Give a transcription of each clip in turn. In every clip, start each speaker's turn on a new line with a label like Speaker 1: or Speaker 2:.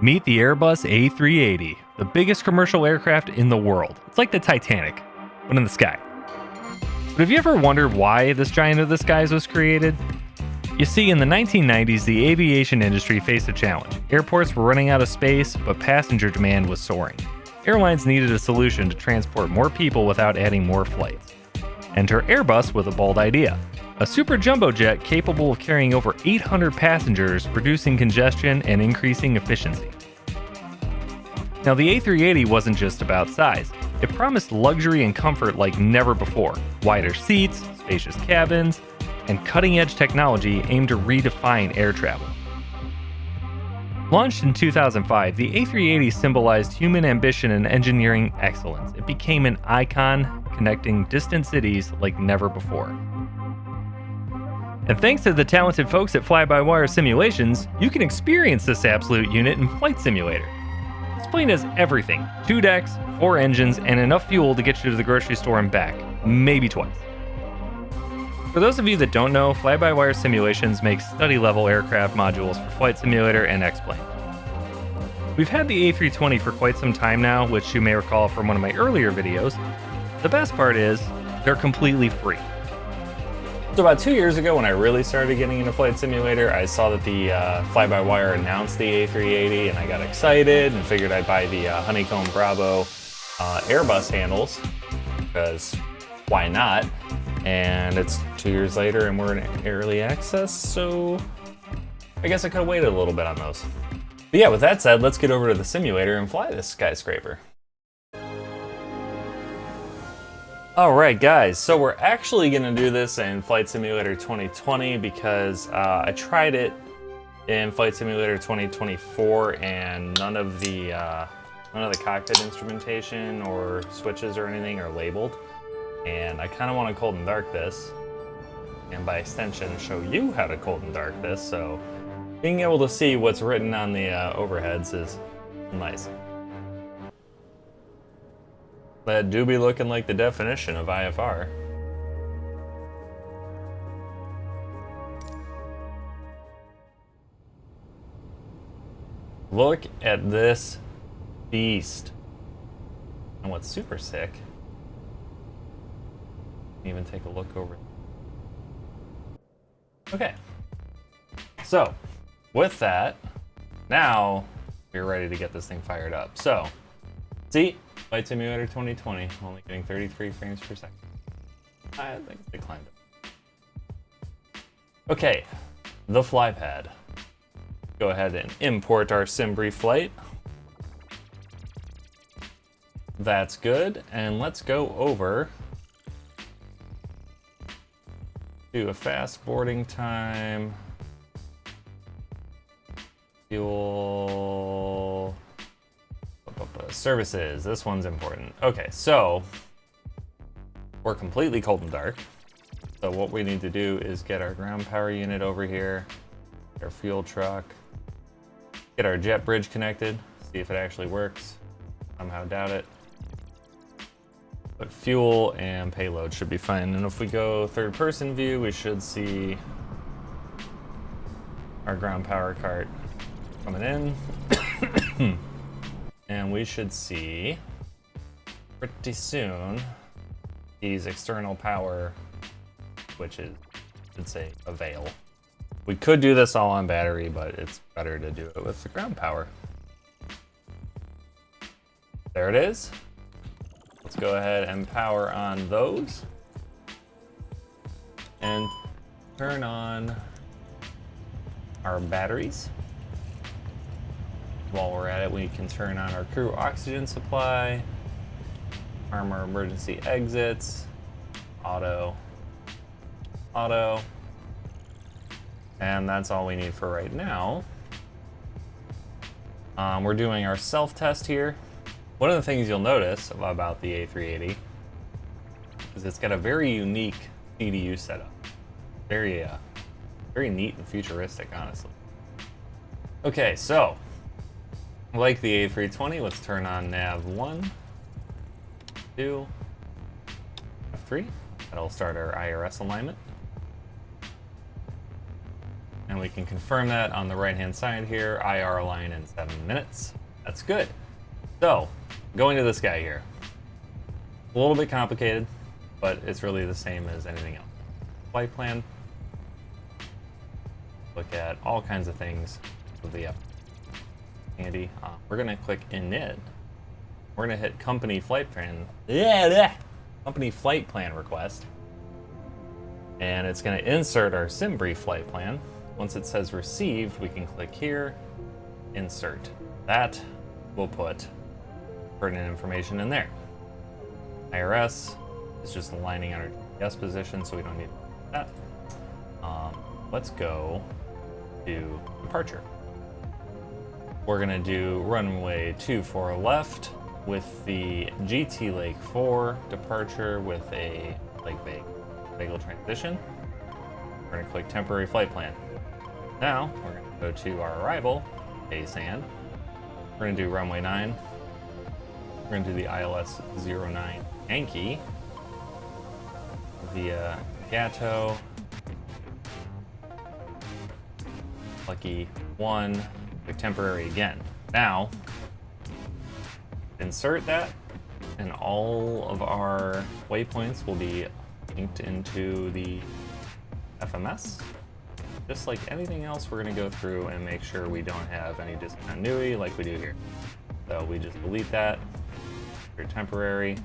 Speaker 1: Meet the Airbus A380, the biggest commercial aircraft in the world. It's like the Titanic, but in the sky. But have you ever wondered why this giant of the skies was created? You see, in the 1990s, the aviation industry faced a challenge. Airports were running out of space, but passenger demand was soaring. Airlines needed a solution to transport more people without adding more flights. Enter Airbus with a bold idea. A super jumbo jet capable of carrying over 800 passengers, reducing congestion and increasing efficiency. Now, the A380 wasn't just about size. It promised luxury and comfort like never before. Wider seats, spacious cabins, and cutting-edge technology aimed to redefine air travel. Launched in 2005, the A380 symbolized human ambition and engineering excellence. It became an icon connecting distant cities like never before. And thanks to the talented folks at FlyByWire Simulations, you can experience this absolute unit in Flight Simulator. This plane has everything: 2 decks, 4 engines, and enough fuel to get you to the grocery store and back, maybe twice. For those of you that don't know, FlyByWire Simulations makes study-level aircraft modules for Flight Simulator and X-Plane. We've had the A320 for quite some time now, which you may recall from one of my earlier videos. The best part is, they're completely free. So about 2 years ago, when I really started getting into Flight Simulator, I saw that the FlyByWire announced the A380, and I got excited and figured I'd buy the Honeycomb Bravo Airbus handles, because why not? And it's 2 years later and we're in early access, so I guess I could have waited a little bit on those. But yeah, with that said, let's get over to the simulator and fly this skyscraper. Alright guys, so we're actually going to do this in Flight Simulator 2020 because I tried it in Flight Simulator 2024 and none of the cockpit instrumentation or switches or anything are labeled. And I kind of want to cold and dark this, and by extension show you how to cold and dark this, so being able to see what's written on the overheads is nice. That do be looking like the definition of IFR. Look at this beast. And what's super sick, even take a look over. Okay, so with that, now we're ready to get this thing fired up. So, see, Flight Simulator 2020, only getting 33 frames per second. I think they climbed up. Okay, the fly pad. Go ahead and import our SimBrief flight. That's good, and let's go over do a fast boarding time, fuel, services. This one's important. Okay, so we're completely cold and dark. So what we need to do is get our ground power unit over here, our fuel truck, get our jet bridge connected, see if it actually works. Somehow doubt it. But fuel and payload should be fine. And if we go third person view, we should see our ground power cart coming in. And we should see pretty soon these external power switches, should say avail. We could do this all on battery, but it's better to do it with the ground power. There it is. Let's go ahead and power on those and turn on our batteries. While we're at it, we can turn on our crew oxygen supply, arm our emergency exits, auto, and that's all we need for right now. We're doing our self-test here. One of the things you'll notice about the A380 is it's got a very unique CDU setup. Very neat and futuristic, honestly. Okay, so like the A320, let's turn on nav 1, 2, F3. That'll start our IRS alignment. And we can confirm that on the right-hand side here, IR line in 7 minutes. That's good. So, going to this guy here. A little bit complicated, but it's really the same as anything else. Flight plan. Look at all kinds of things with the handy. We're gonna click init. We're gonna hit company flight plan. Company flight plan request. And it's gonna insert our SimBrief flight plan. Once it says received, we can click here, insert. That will put pertinent information in there. IRS is just aligning on our GPS position, so we don't need that. Let's go to departure. We're gonna do runway 24 left with the GT Lake 4 departure with a Lake Bagel transition. We're gonna click temporary flight plan. Now we're gonna go to our arrival, A-Sand. We're gonna do runway 9. We're gonna do the ILS 09 Yankee via Gatto, Lucky 1, click temporary again. Now, insert that, and all of our waypoints will be linked into the FMS. Just like anything else, we're gonna go through and make sure we don't have any discontinuity like we do here. So we just delete that, your temporary.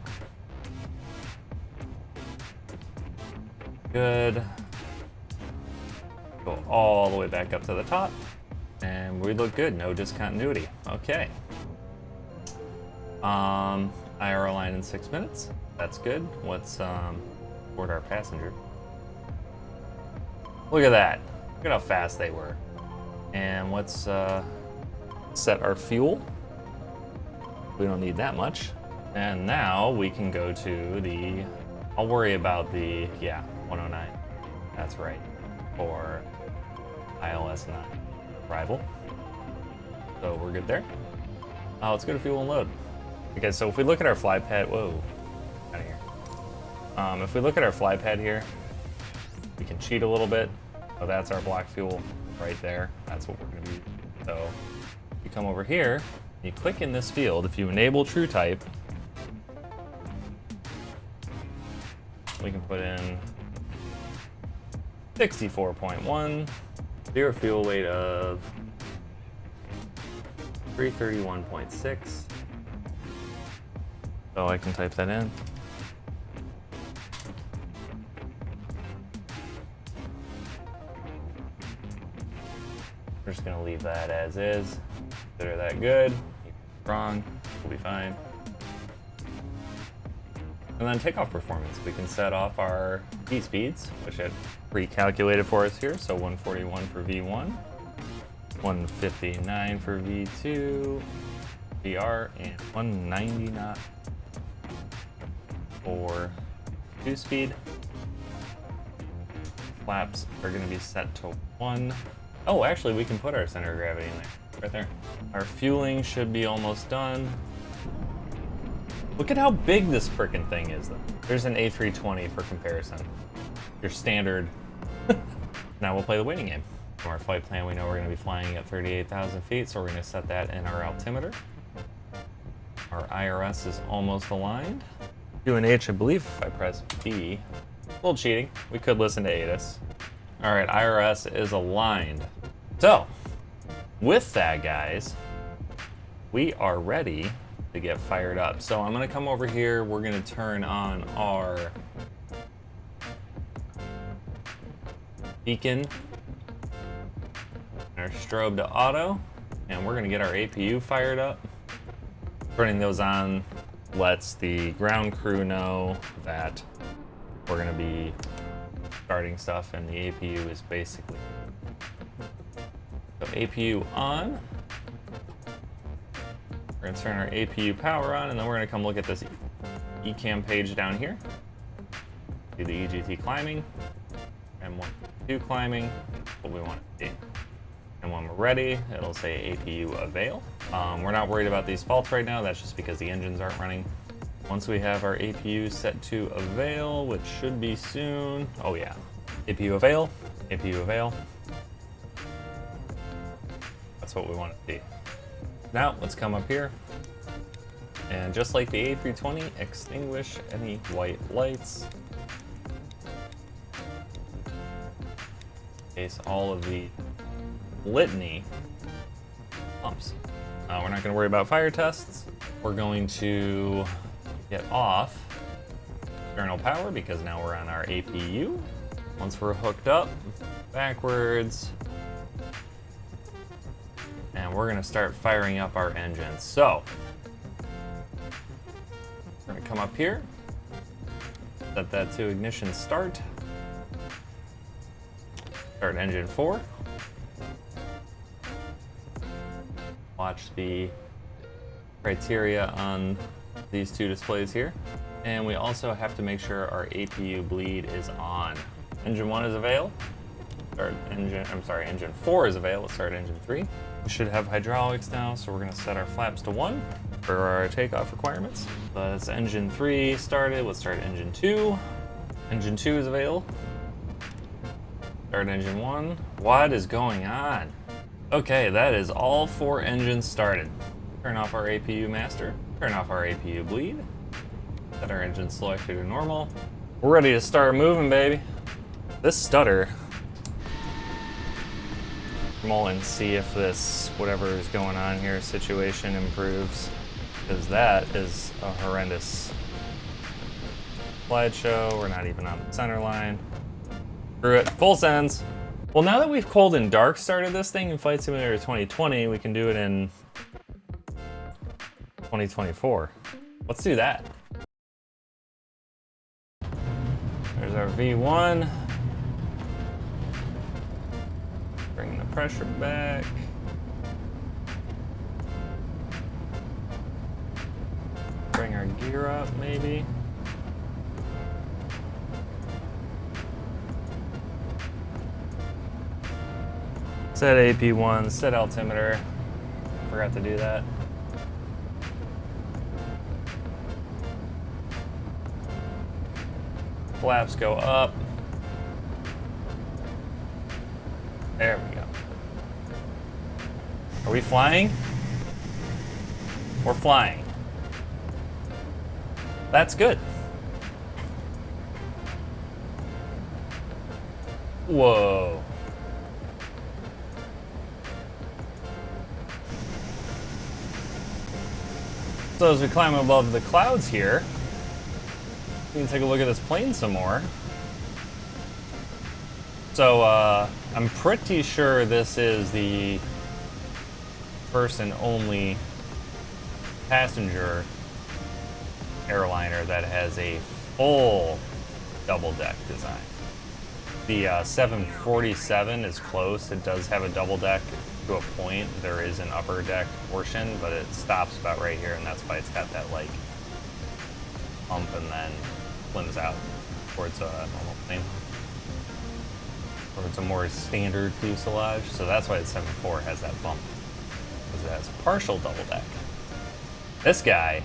Speaker 1: Good. Go all the way back up to the top, and we look good, no discontinuity. Okay. IR line in 6 minutes. That's good. Let's board our passenger. Look at that. Look at how fast they were. And let's set our fuel. We don't need that much. And now we can go to the, I'll worry about the, 109. That's right. For ILS 9 arrival. So we're good there. Let's go to fuel and load. Okay, so if we look at our fly pad, whoa, out of here. If we look at our fly pad here, we can cheat a little bit. So that's our block fuel right there. That's what we're gonna be. So you come over here, you click in this field. If you enable true type, we can put in 64.1, zero fuel weight of 331.6. So I can type that in. We're just gonna leave that as is. Consider that good. Wrong, we'll be fine. And then takeoff performance. We can set off our V speeds, which it pre-calculated for us here. So 141 for V1, 159 for V2, VR, and 190 knot for 2-speed. Flaps are going to be set to 1. Oh, actually, we can put our center of gravity in there, right there. Our fueling should be almost done. Look at how big this frickin' thing is, though. There's an A320 for comparison. Your standard. Now we'll play the waiting game. From our flight plan, we know we're going to be flying at 38,000 feet, so we're going to set that in our altimeter. Our IRS is almost aligned. UNH, I believe if I press B, a little cheating. We could listen to ATIS. All right, IRS is aligned. So, with that, guys, we are ready to get fired up. So I'm gonna come over here, we're gonna turn on our beacon, our strobe to auto, and we're gonna get our APU fired up. Turning those on lets the ground crew know that we're gonna be starting stuff, and the APU is basically, so APU on. We're gonna turn our APU power on, and then we're gonna come look at this eCam page down here. See the EGT climbing, and 1-2 climbing, what we want to see. And when we're ready, it'll say APU avail. We're not worried about these faults right now, that's just because the engines aren't running. Once we have our APU set to avail, which should be soon, oh yeah, APU avail, APU avail. That's what we want to see. Now, let's come up here. And just like the A320, extinguish any white lights. In case all of the litany pumps. We're not going to worry about fire tests. We're going to get off external power because now we're on our APU. Once we're hooked up, backwards, and we're going to start firing up our engines. So, we're going to come up here, set that to ignition start. Start engine 4. Watch the criteria on these two displays here. And we also have to make sure our APU bleed is on. Engine 1 is available. Engine 4 is available. Let's start engine 3. We should have hydraulics now, so we're gonna set our flaps to 1 for our takeoff requirements. That's engine 3 started. Let's start engine 2. Engine 2 is available. Start engine 1. What is going on? Okay, that is all 4 engines started. Turn off our APU master. Turn off our APU bleed. Set our engine selector to normal. We're ready to start moving, baby. This stutter. Roll and see if this, whatever is going on here, situation improves. Because that is a horrendous slideshow. We're not even on the center line. Screw it, full sends. Well, now that we've cold and dark started this thing in Flight Simulator 2020, we can do it in 2024. Let's do that. There's our V1. Bring the pressure back. Bring our gear up, maybe. Set AP1, set altimeter. Forgot to do that. Flaps go up. There we go. Are we flying? We're flying. That's good. Whoa. So as we climb above the clouds here, we can take a look at this plane some more. So I'm pretty sure this is the first and only passenger airliner that has a full double deck design. The 747 is close. It does have a double deck to a point. There is an upper deck portion, but it stops about right here, and that's why it's got that like hump and then slims out towards a normal plane. Or it's a more standard fuselage, so that's why the 747 has that bump, because it has partial double deck. This guy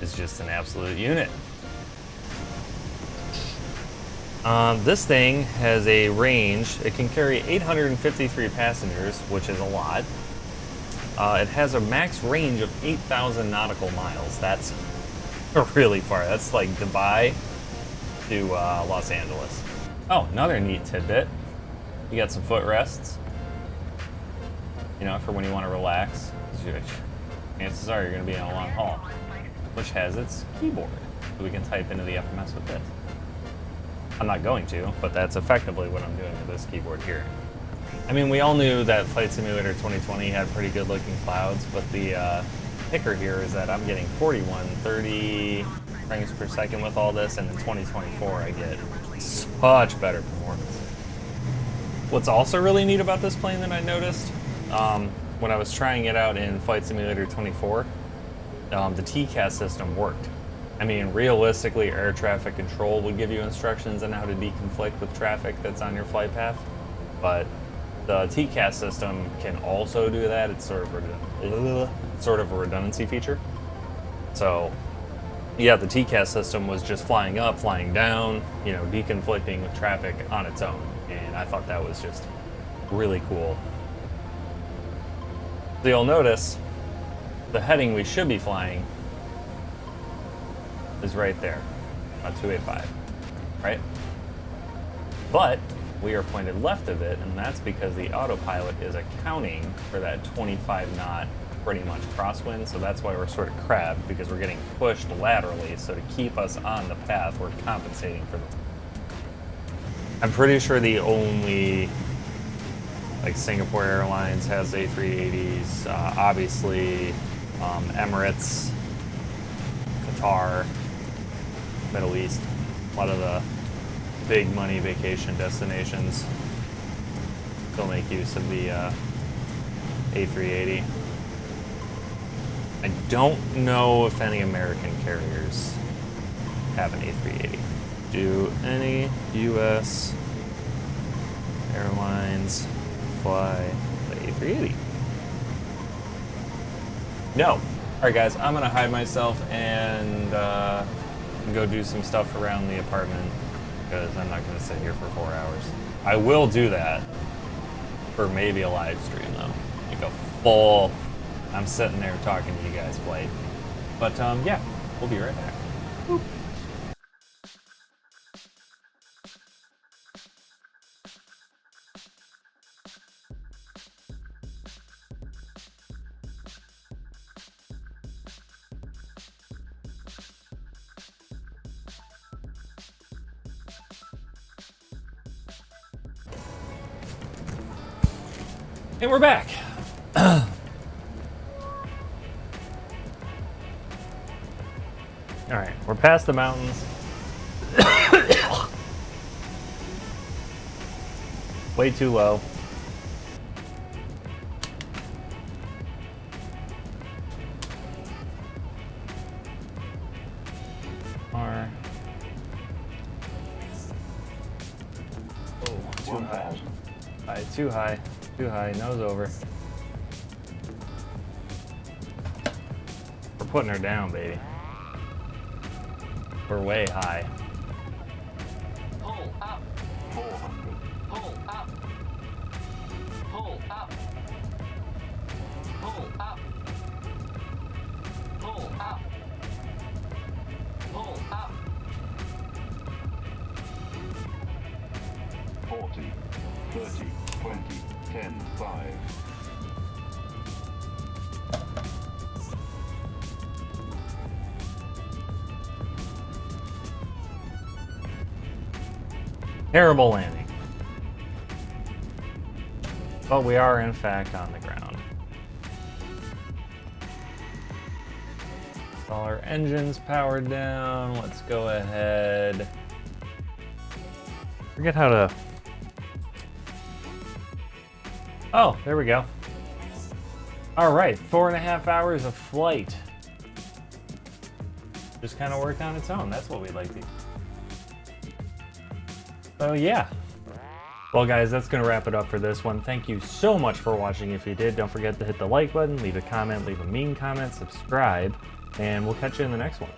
Speaker 1: is just an absolute unit. This thing has a range. It can carry 853 passengers, which is a lot. It has a max range of 8,000 nautical miles. That's really far. That's like Dubai to Los Angeles. Oh, another neat tidbit. You got some footrests. You know, for when you want to relax. Chances are you're going to be on a long haul. Which has its keyboard. So we can type into the FMS with this. I'm not going to, but that's effectively what I'm doing with this keyboard here. I mean, we all knew that Flight Simulator 2020 had pretty good looking clouds, but the kicker here is that I'm getting 4130 frames per second with all this, and in 2024 I get such better performance. What's also really neat about this plane that I noticed, when I was trying it out in Flight Simulator 24, the TCAS system worked. I mean, realistically, air traffic control would give you instructions on how to deconflict with traffic that's on your flight path, but the TCAS system can also do that. It's sort of a redundancy feature. So, yeah, the TCAS system was just flying up, flying down, you know, deconflicting with traffic on its own, and I thought that was just really cool. So you'll notice the heading we should be flying is right there, 285, right? But we are pointed left of it, and that's because the autopilot is accounting for that 25 knot pretty much crosswind, so that's why we're sort of crabbed, because we're getting pushed laterally, so to keep us on the path, we're compensating for the... I'm pretty sure the only, like, Singapore Airlines has A380s, obviously Emirates, Qatar, Middle East, a lot of the big money vacation destinations still make use of the A380. I don't know if any American carriers have an A380. Do any U.S. airlines fly the A380? No. Alright guys, I'm gonna hide myself and go do some stuff around the apartment, because I'm not gonna sit here for 4 hours. I will do that for maybe a live stream though. Like a full, I'm sitting there talking to you guys flight. But yeah, we'll be right back. Boop. And we're back. All right, we're past the mountains. Way too low. Too high. Too high. Too high. Nose over. We're putting her down, baby. We're way high.
Speaker 2: Pull up. 400. Pull up. Pull up. Pull up. Pull up. Pull up. 40, 30, 20, 10, 5.
Speaker 1: Terrible landing. But we are in fact on the ground. All our engines powered down. Let's go ahead. Forget how to... Oh, there we go. All right, 4.5 hours of flight. Just kind of worked on its own. That's what we like to. So yeah. Well guys, that's gonna wrap it up for this one. Thank you so much for watching. If you did, don't forget to hit the like button, leave a comment, leave a mean comment, subscribe, and we'll catch you in the next one.